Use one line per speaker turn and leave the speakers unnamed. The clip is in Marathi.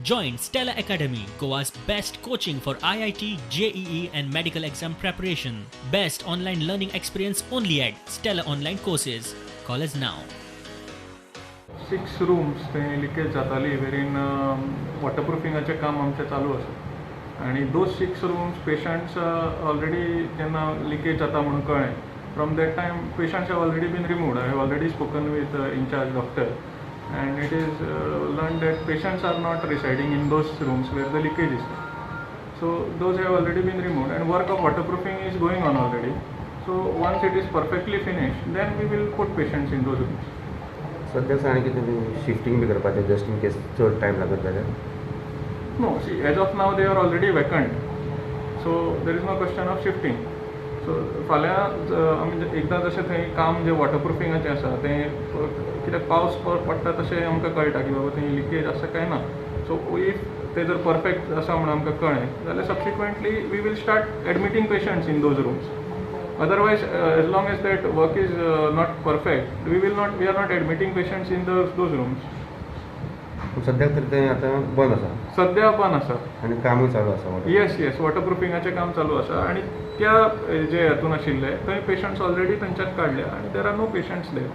Join Stella Academy, Goa's best coaching for IIT, JEE and medical exam preparation. Best online learning experience only at Stella Online Courses. Call us now.
6 rooms ते लिकेज जाताली वेरीन वॉटरप्रुफिंगाचें काम आमचें चालू आसा आनी दोज 6 रूम्स पेशंट्स ऑलरेडी जेन्ना लिकेज जाता म्हणून कळ्ळें from that time patients have already been removed I have already spoken with incharge doctor and it is learned that patients are not residing in those rooms where the leakage is. So those have already been removed and work of waterproofing is going on already. So once it is perfectly finished, then we will put patients in those rooms.
सध्या सांग की तुम्ही शिफ्टिंग बी करपाचें जस्ट इन केस चड टायम लागत जाल्यार
No, see, as of now they are already vacant. So there is no question of shifting. So फाल्यां आमी एकदां जशें थंय काम जें वॉटरप्रुफिंगाचें आसा तें कित्याक पावस पडटा तशें आमकां कळटा की बाबा थंय लिकेज आसा काय ना सो इफ तें जर परफेक्ट आसा म्हणून आमकां कळ्ळें जाल्यार subsequently we will start admitting patients in those rooms otherwise as long as that work is not perfect we are not admitting patients in those rooms.
सद्याक तरी तें आतां बंद आसा
सद्या बंद आसा
आनी कामूय चालू आसा
येस वॉटरप्रुफिंगाचें काम चालू आसा आनी त्या जे हातून आशिल्ले थंय पेशंट्स ऑलरेडी थंयच्यान काडल्या आनी there are no patients there.